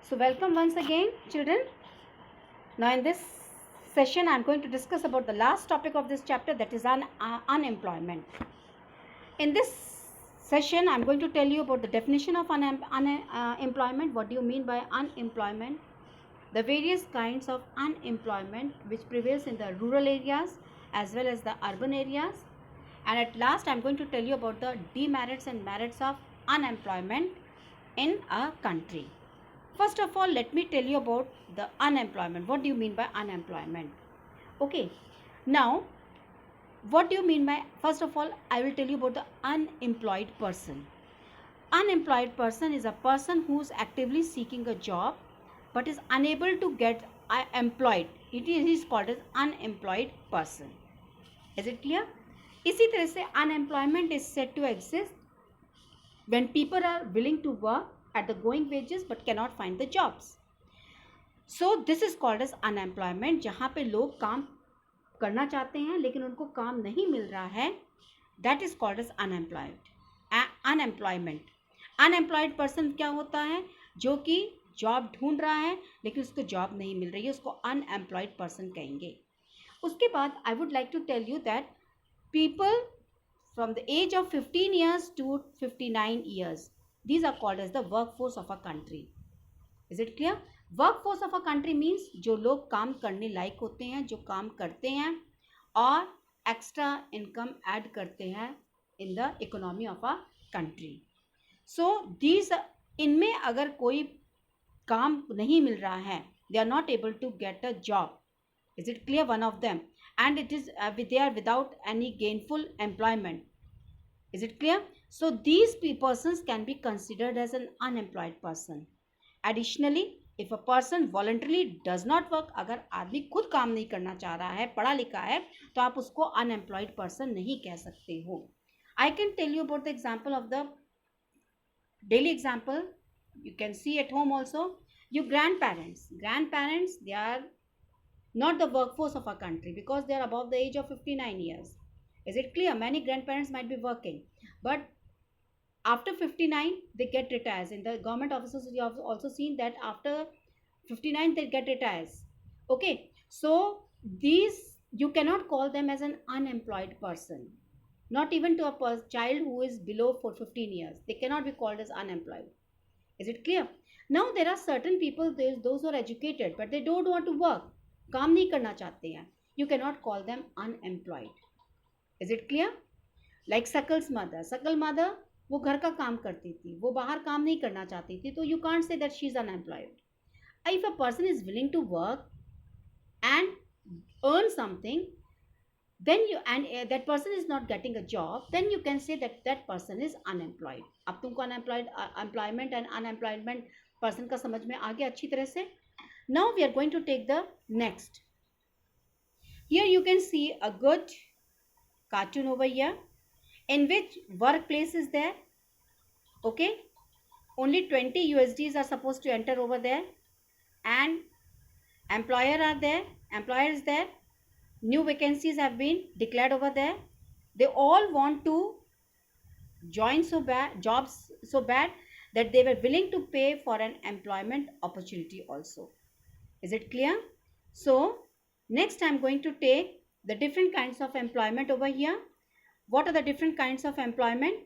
So welcome once again, children. Now in this session I am going to discuss about the last topic of this chapter, that is unemployment. In this session I am going to tell you about the definition of unemployment. What do you mean by unemployment? The various kinds of unemployment which prevails in the rural areas as well as the urban areas. And at last I am going to tell you about the demerits and merits of unemployment in a country. First of all, let me tell you about the unemployment. What do you mean by unemployment? Okay. Now, what do you mean by, first of all, I will tell you about the unemployed person. Unemployed person is a person who is actively seeking a job but is unable to get employed. It is called as unemployed person. Is it clear? इसी तरह से unemployment is said to exist when people are willing to work at the going wages but cannot find the jobs. So this is called as unemployment. जहाँ पे लोग काम करना चाहते हैं लेकिन उनको काम नहीं मिल रहा है, that is called as unemployment. Unemployed person क्या होता है? जो कि जॉब ढूंढ रहा है लेकिन उसको जॉब नहीं मिल रही है, उसको unemployed person कहेंगे. उसके बाद I would like to tell you that people from the age of 15 years to 59 years, these are called as the workforce of a country. Is it clear? Workforce of a country means जो लोग काम करने लायक होते हैं, जो काम करते हैं और एक्स्ट्रा इनकम ऐड करते हैं in the economy of a country. So these, इनमें अगर कोई काम नहीं मिल रहा है, they are not able to get a job. Is it clear? One of them, and it is they are without any gainful employment. Is it clear? So these persons can be considered as an unemployed person. Additionally, if a person voluntarily does not work, अगर आदमी खुद काम नहीं करना चाह रहा है, पढ़ा लिखा है, तो आप उसको unemployed person नहीं कह सकते हो. I can tell you about the example of the daily example. You can see at home also. Your grandparents, they are not the workforce of our country because they are above the age of 59 years. Is it clear? Many grandparents might be working, but after 59 they get retired. In the government offices you have also seen that after 59 they get retired. Okay, so these, you cannot call them as an unemployed person. Not even to a child who is below for 15 years, they cannot be called as unemployed. Is it clear? Now there are certain people, those who are educated but they don't want to work, काम नहीं करना चाहते हैं, you cannot call them unemployed. Is it clear? Like Sakal's mother. Sakal mother, वो घर का काम करती थी, वो बाहर काम नहीं करना चाहती थी, तो you can't say that she is unemployed. If a person is willing to work and earn something, then that person is not getting a job, then you can say that that person is unemployed. अब तुमको employment and unemployment person का समझ में आ गया अच्छी तरह से. Now we are going to take the next. Here you can see a good cartoon over here in which workplace is there. Okay, only 20 USDs are supposed to enter over there, and employer is there. New vacancies have been declared over there. They all want to join jobs so bad that they were willing to pay for an employment opportunity also. Is it clear? So next I am going to take the different kinds of employment over here. What are the different kinds of employment?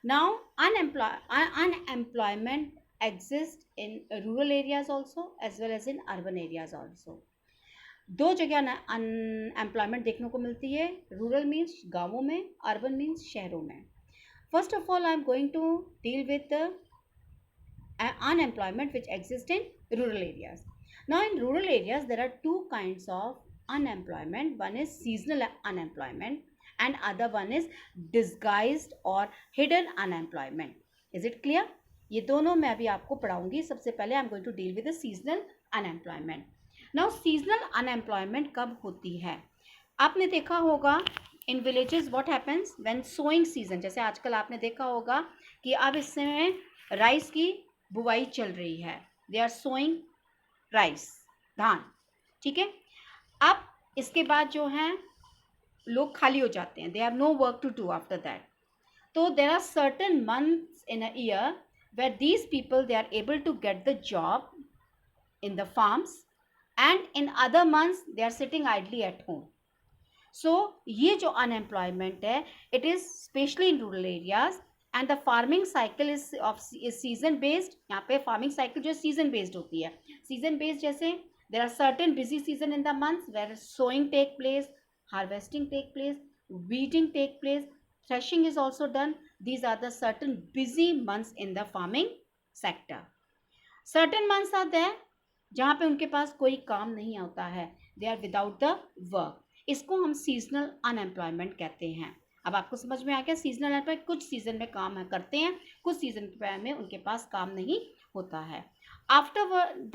Now unemployment exists in rural areas also as well as in urban areas also. दो जगह unemployment देखने को मिलती है. Rural means गांवों में, urban means शहरों में. First of all I am going to deal with unemployment which exists in rural areas. Now in rural areas there are two kinds of unemployment. One is seasonal unemployment and other one is disguised or hidden unemployment. Is it clear? ये दोनों मैं अभी आपको पढ़ाऊंगी. सबसे पहले I am going to deal with the seasonal unemployment. Now seasonal unemployment कब होती है? आपने देखा होगा in villages what happens when sowing season. जैसे आजकल आपने देखा होगा कि अब इस समय राइस की बुवाई चल रही है. दे आर सोइंग राइस, धान. ठीक है. अब इसके बाद जो हैं लोग खाली हो जाते हैं. They have no work to do after that. तो there are certain months in a year where these people they are able to get the job in the farms and in other months they are sitting idly at home. So ये जो unemployment है it is specially in rural areas and the farming cycle is season based. यहाँ पे farming cycle जो है season based होती है. Season based जैसे there are certain busy season in the months where sowing take place, harvesting take place, weeding take place, threshing is also done. These are the certain busy months in the farming sector. Certain months are there जहाँ पे उनके पास कोई काम नहीं होता है, they are without the work. इसको हम सीजनल अनएम्प्लॉयमेंट कहते हैं. अब आपको समझ में आ गया सीजनल अनएम्प्लॉयमेंट कुछ सीजन में काम करते हैं, कुछ सीजन में उनके पास काम नहीं होता है. After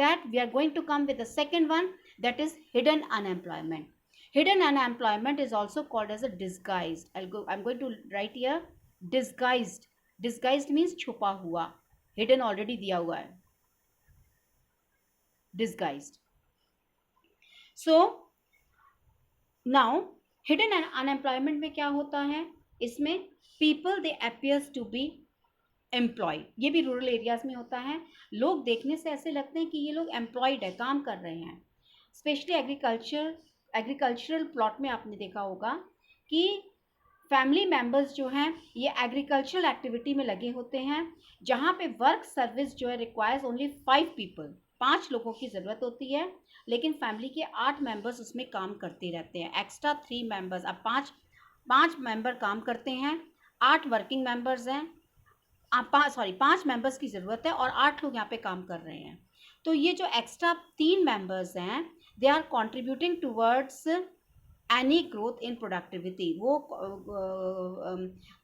that we are going to come with the second one, that is hidden unemployment. Hidden unemployment is also called as a disguised. I'm going to write here disguised. Disguised means छुपा हुआ. Hidden already दिया हुआ है. Disguised. So now hidden unemployment में क्या होता है, इसमें people they appears to be employed. ये भी रूरल एरियाज में होता है. लोग देखने से ऐसे लगते हैं कि ये लोग एम्प्लॉयड है, काम कर रहे हैं. स्पेशली एग्रीकल्चरल प्लॉट में आपने देखा होगा कि फैमिली मेंबर्स जो हैं ये एग्रीकल्चरल एक्टिविटी में लगे होते हैं, जहाँ पे वर्क सर्विस जो है रिक्वायर्स ओनली 5 पीपल. 5 लोगों की ज़रूरत होती है, लेकिन फैमिली के 8 मेंबर्स उसमें काम करते रहते हैं. Extra 3 members. अब 5 मेंबर काम करते हैं, 8 वर्किंग मेंबर्स हैं. 5 मेंबर्स की ज़रूरत है और 8 लोग यहाँ पे काम कर रहे हैं. तो ये जो एक्स्ट्रा 3 मेंबर्स हैं they are contributing towards any growth in productivity. वो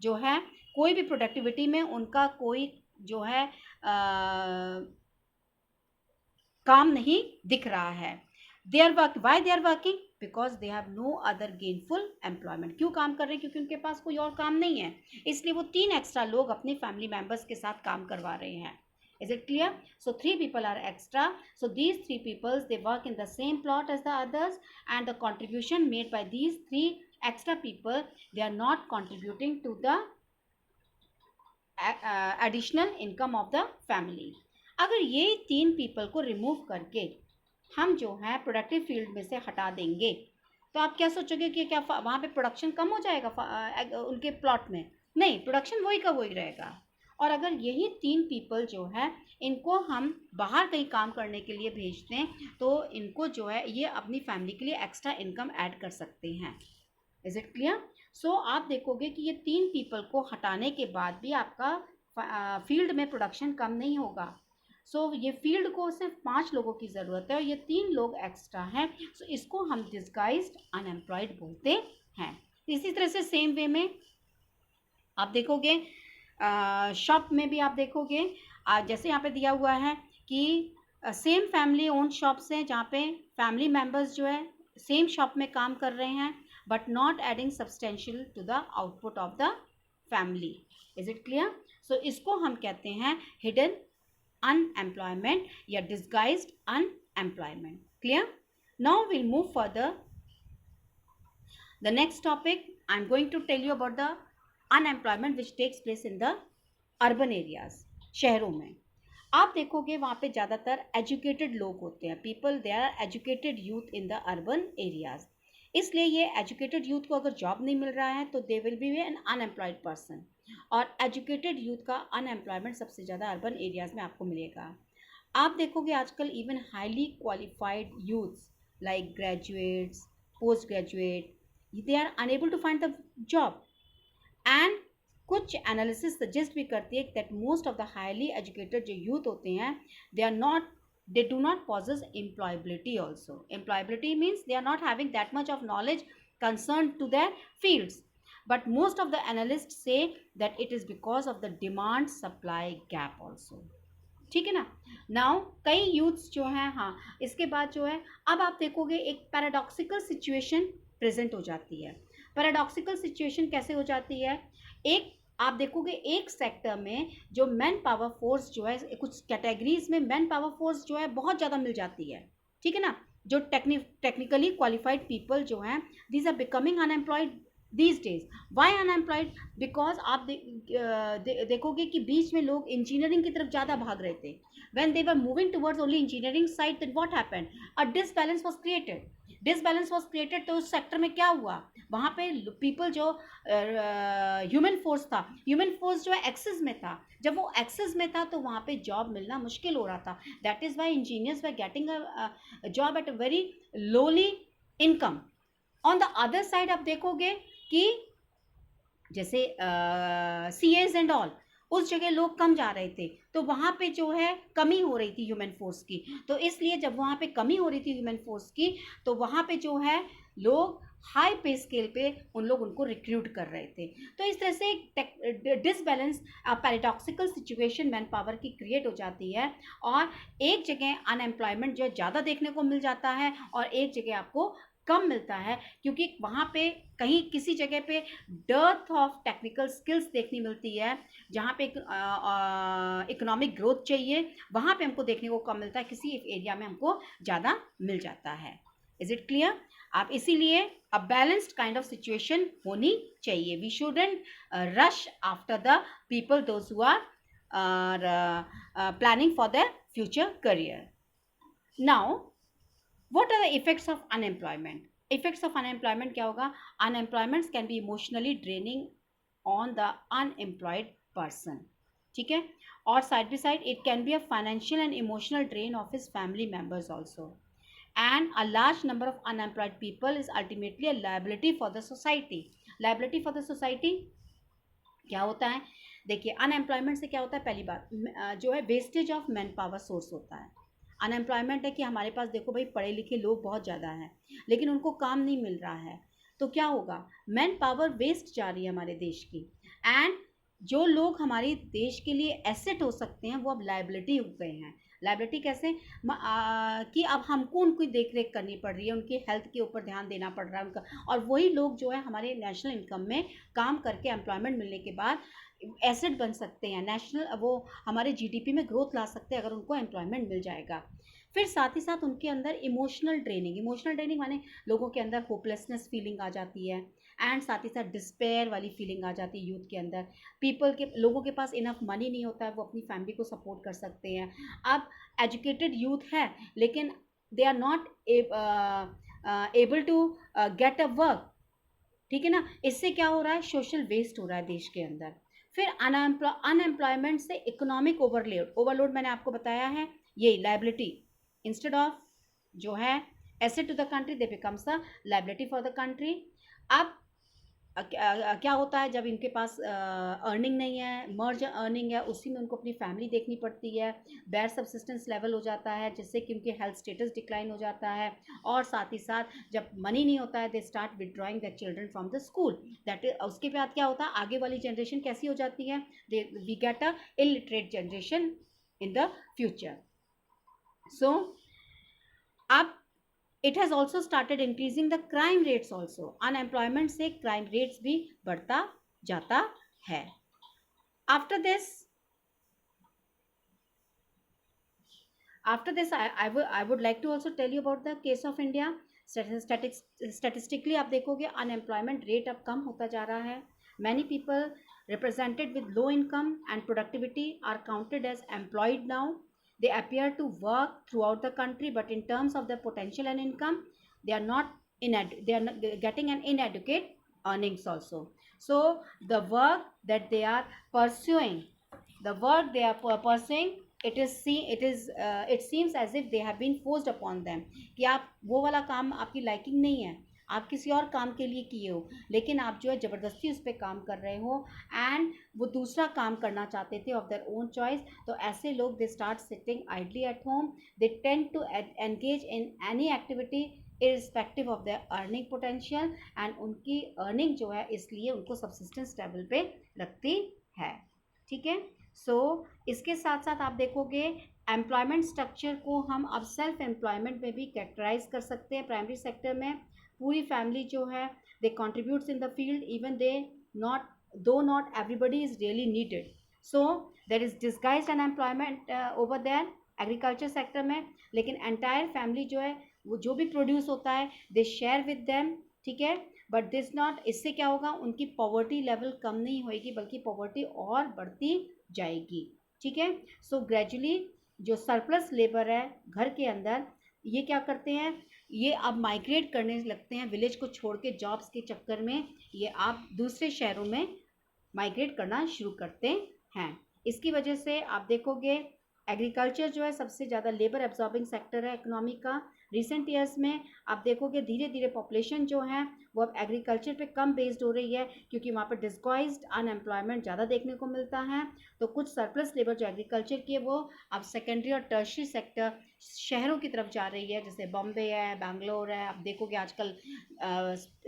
जो है कोई भी प्रोडक्टिविटी में उनका कोई जो है काम नहीं दिख रहा है. Why they are working because they have no other gainful employment. क्यों काम कर रहे हैं? क्योंकि उनके पास कोई और काम नहीं है, इसलिए वो 3 एक्स्ट्रा लोग अपने फैमिली मेंबर्स के साथ काम करवा रहे हैं. Is it clear? So 3 people are extra. So these 3 people they work in the same plot as the others, and the contribution made by these 3 extra people they are not contributing to the additional income of the family. अगर ये 3 people को remove करके हम जो है productive field में से हटा देंगे तो आप क्या सोचोगे कि क्या वहाँ पे प्रोडक्शन कम हो जाएगा उनके प्लॉट में? नहीं, प्रोडक्शन वही का वही रहेगा. और अगर यही 3 पीपल जो है इनको हम बाहर कहीं काम करने के लिए भेजते हैं तो इनको जो है ये अपनी फैमिली के लिए एक्स्ट्रा इनकम ऐड कर सकते हैं. Is it clear? सो आप देखोगे कि ये 3 पीपल को हटाने के बाद भी आपका फील्ड में प्रोडक्शन कम नहीं होगा. सो ये फील्ड को सिर्फ 5 लोगों की ज़रूरत है और ये 3 लोग एक्स्ट्रा हैं. सो इसको हम डिस्गाइज्ड अनएम्प्लॉयड बोलते हैं. इसी तरह से सेम वे में आप देखोगे शॉप में भी आप देखोगे जैसे यहाँ पे दिया हुआ है कि सेम फैमिली ओन शॉप्स हैं जहाँ पे फैमिली मेंबर्स जो है सेम शॉप में काम कर रहे हैं but not adding substantial to the output of the family. Is it clear? So इसको हम कहते हैं हिडन अनएम्प्लॉयमेंट या disguised unemployment. Clear? Now will move further. The next topic I am going to tell you about the unemployment which takes place in the urban areas. शहरों में आप देखोगे वहाँ पे ज़्यादातर एजुकेटेड लोग होते हैं. People they are educated youth in the urban areas. इसलिए ये एजुकेटेड यूथ को अगर जॉब नहीं मिल रहा है तो they will be an unemployed person. और एजुकेटेड यूथ का अनएम्प्लॉयमेंट सबसे ज़्यादा अर्बन एरियाज में आपको मिलेगा. आप देखोगे आजकल even highly qualified youths like graduates, post graduate, they are unable to find the job. And कुछ एनालिसिस सजेस्ट भी करती है that most of the highly educated जो यूथ होते हैं they do not possess employability also. Employability means they are not having that much of knowledge concerned to their fields. But most of the analysts say that it is because of the demand supply gap also. ठीक है ना? Now कई youths जो हैं, हाँ इसके बाद जो है अब आप देखोगे एक पैराडॉक्सिकल सिचुएशन प्रेजेंट हो जाती है. पैराडॉक्सिकल सिचुएशन कैसे हो जाती है? एक आप देखोगे एक सेक्टर में जो मैन पावर फोर्स जो है कुछ कैटेगरीज में मैन पावर फोर्स जो है बहुत ज़्यादा मिल जाती है. ठीक है ना? जो टेक्निकली क्वालिफाइड पीपल जो हैं these are becoming unemployed these days. Why unemployed? Because आप देखोगे कि बीच में लोग इंजीनियरिंग की तरफ ज़्यादा भाग रहे थे. When they were moving towards only engineering side, then what happened? A disbalance was created. Disbalance was created. तो उस सेक्टर में क्या हुआ, वहाँ पे पीपल जो ह्यूमन फोर्स था, ह्यूमन फोर्स जो है एक्सेस में था. जब वो एक्सेस में था तो वहाँ पे जॉब मिलना मुश्किल हो रहा था. That is why engineers were getting a job at a very lolly income. On the other side आप देखोगे कि जैसे सी एज एंड ऑल, उस जगह लोग कम जा रहे थे, तो वहाँ पे जो है कमी हो रही थी ह्यूमन फोर्स की. तो इसलिए जब वहाँ पे कमी हो रही थी ह्यूमन फोर्स की, तो वहाँ पे जो है लोग हाई पे स्केल पे उन लोग उनको रिक्रूट कर रहे थे. तो इस तरह से एक disbalance, paradoxical situation man power की क्रिएट हो जाती है. और एक जगह अनएम्प्लॉयमेंट जो है ज़्यादा देखने को मिल जाता है और एक जगह आपको कम मिलता है, क्योंकि वहाँ पे कहीं किसी जगह पे डर्थ ऑफ टेक्निकल स्किल्स देखनी मिलती है. जहाँ पे इकोनॉमिक ग्रोथ चाहिए, वहाँ पे हमको देखने को कम मिलता है, किसी एक एरिया में हमको ज़्यादा मिल जाता है. Is it clear? आप इसीलिए a balanced kind of situation होनी चाहिए. We shouldn't rush after the people those who are planning for their future career. Now what are the effects of unemployment? Effects of unemployment क्या होगा? Unemployment can be emotionally draining on the unemployed person. ठीक है. और side by side it can be a financial and emotional drain of his family members also. And a large number of unemployed people is ultimately a liability for the society. Liability for the society क्या होता है? देखिए, unemployment से क्या होता है? पहली बात जो है wastage of man power source होता है. अनएम्प्लॉयमेंट है कि हमारे पास देखो भाई पढ़े लिखे लोग बहुत ज़्यादा हैं, लेकिन उनको काम नहीं मिल रहा है. तो क्या होगा? मैन पावर वेस्ट जा रही है हमारे देश की. एंड जो लोग हमारे देश के लिए एसेट हो सकते हैं वो अब लाइबिलिटी हो गए हैं. लाइबिलिटी कैसे? कि अब हमको उनकी देख रेख करनी पड़ रही है, उनकी हेल्थ के ऊपर ध्यान देना पड़ रहा है उनका. और वही लोग जो है हमारे नेशनल इनकम में काम करके एम्प्लॉयमेंट मिलने के बाद एसेट बन सकते हैं, नेशनल वो हमारे जीडीपी में ग्रोथ ला सकते हैं अगर उनको एम्प्लॉयमेंट मिल जाएगा. फिर साथ ही साथ उनके अंदर इमोशनल ट्रेनिंग माने लोगों के अंदर होपलेसनेस फीलिंग आ जाती है. एंड साथ ही साथ डिस्पेयर वाली फीलिंग आ जाती है यूथ के अंदर. लोगों के पास इनफ मनी नहीं होता है वो अपनी फैमिली को सपोर्ट कर सकते हैं. अब एजुकेटेड यूथ है लेकिन they are not able to get a work. ठीक है ना. इससे क्या हो रहा है? सोशल वेस्ट हो रहा है देश के अंदर. फिर अनएम्प्लॉयमेंट से इकोनॉमिक ओवरलोड मैंने आपको बताया है. यही लाइबिलिटी, इंस्टेड ऑफ जो है asset to the country, they becomes the liability for the country. अब क्या होता है जब इनके पास अर्निंग नहीं है, मर्ज अर्निंग है, उसी में उनको अपनी फैमिली देखनी पड़ती है. बैड सब्सिस्टेंस लेवल हो जाता है जिससे कि उनके हेल्थ स्टेटस डिक्लाइन हो जाता है. और साथ ही साथ जब मनी नहीं होता है they start withdrawing the children from the school. That is उसके बाद क्या होता है? आगे वाली जनरेशन कैसी हो जाती है? We get a illiterate generation in the future. So अब it has also started increasing the crime rates also. unemployment से crime rates भी बढ़ता जाता है. after this I would like to also tell you about the case of India. Statistically आप देखोगे unemployment rate अब कम होता जा रहा है. many people represented with low income and productivity are counted as employed now. They appear to work throughout the country, but in terms of their potential and income, they are not getting an inadequate earnings also. So the work that they are pursuing, it seems as if they have been forced upon them. कि आप वो वाला काम आपकी liking नहीं है, आप किसी और काम के लिए किए हो, लेकिन आप जो है ज़बरदस्ती उस पर काम कर रहे हो एंड वो दूसरा काम करना चाहते थे ऑफ देयर ओन चॉइस. तो ऐसे लोग they start sitting idly at home. They tend to engage in any activity irrespective of their earning potential. And उनकी अर्निंग जो है इसलिए उनको सब्सिस्टेंस लेवल पे रखती है. ठीक है. सो इसके साथ साथ आप देखोगे एम्प्लॉयमेंट स्ट्रक्चर को हम अब सेल्फ एम्प्लॉयमेंट में भी कैरेक्टराइज कर सकते हैं. प्राइमरी सेक्टर में पूरी फैमिली जो है they contributes in the field even they not everybody is really needed. So there is disguised unemployment over there agriculture sector में. लेकिन एंटायर फैमिली जो है वो जो भी प्रोड्यूस होता है दे शेयर विद देम. ठीक है. बट दिस नॉट, इससे क्या होगा, उनकी पॉवर्टी लेवल कम नहीं होएगी बल्कि पॉवर्टी और बढ़ती जाएगी, ठीक है। सो ग्रेजुअली जो सरप्लस लेबर है घर के अंदर, ये क्या करते हैं, ये अब माइग्रेट करने लगते हैं विलेज को छोड़ के, जॉब्स के चक्कर में ये आप दूसरे शहरों में माइग्रेट करना शुरू करते हैं। इसकी वजह से आप देखोगे एग्रीकल्चर जो है सबसे ज़्यादा लेबर एब्जॉर्बिंग सेक्टर है इकोनॉमी का। रिसेंट ईयर्स में आप देखोगे धीरे धीरे पॉपुलेशन जो है वो अब एग्रीकल्चर पे कम बेस्ड हो रही है, क्योंकि वहाँ पर डिस्गॉइज्ड अनएम्प्लॉयमेंट ज़्यादा देखने को मिलता है। तो कुछ सरप्लस लेबर जो एग्रीकल्चर की है वो अब सेकेंडरी और टर्शरी सेक्टर शहरों की तरफ जा रही है, जैसे बॉम्बे है, बैंगलोर है। आप देखोगे आजकल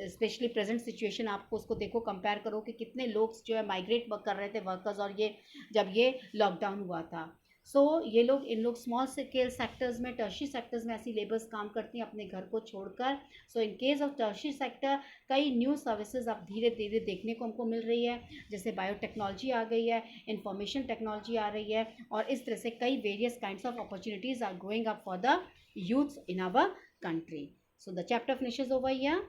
स्पेशली प्रेजेंट सिचुएशन आपको उसको देखो, कंपेयर करो कि कितने लोग जो है माइग्रेट कर रहे थे वर्कर्स, और ये जब ये लॉकडाउन हुआ था। सो ये लोग, इन लोग स्मॉल स्केल सेक्टर्स में, टर्शरी सेक्टर्स में ऐसी लेबर्स काम करती हैं अपने घर को छोड़कर। So in case of tertiary sector कई न्यू सर्विसेज अब धीरे धीरे देखने को हमको मिल रही है, जैसे बायोटेक्नोलॉजी आ गई है, इंफॉर्मेशन टेक्नोलॉजी आ रही है, और इस तरह से कई various kinds of opportunities are growing up for the youths in our country. So the chapter finishes over here.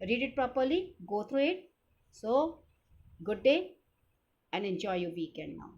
Read it properly, go through it. So good day and enjoy your weekend now.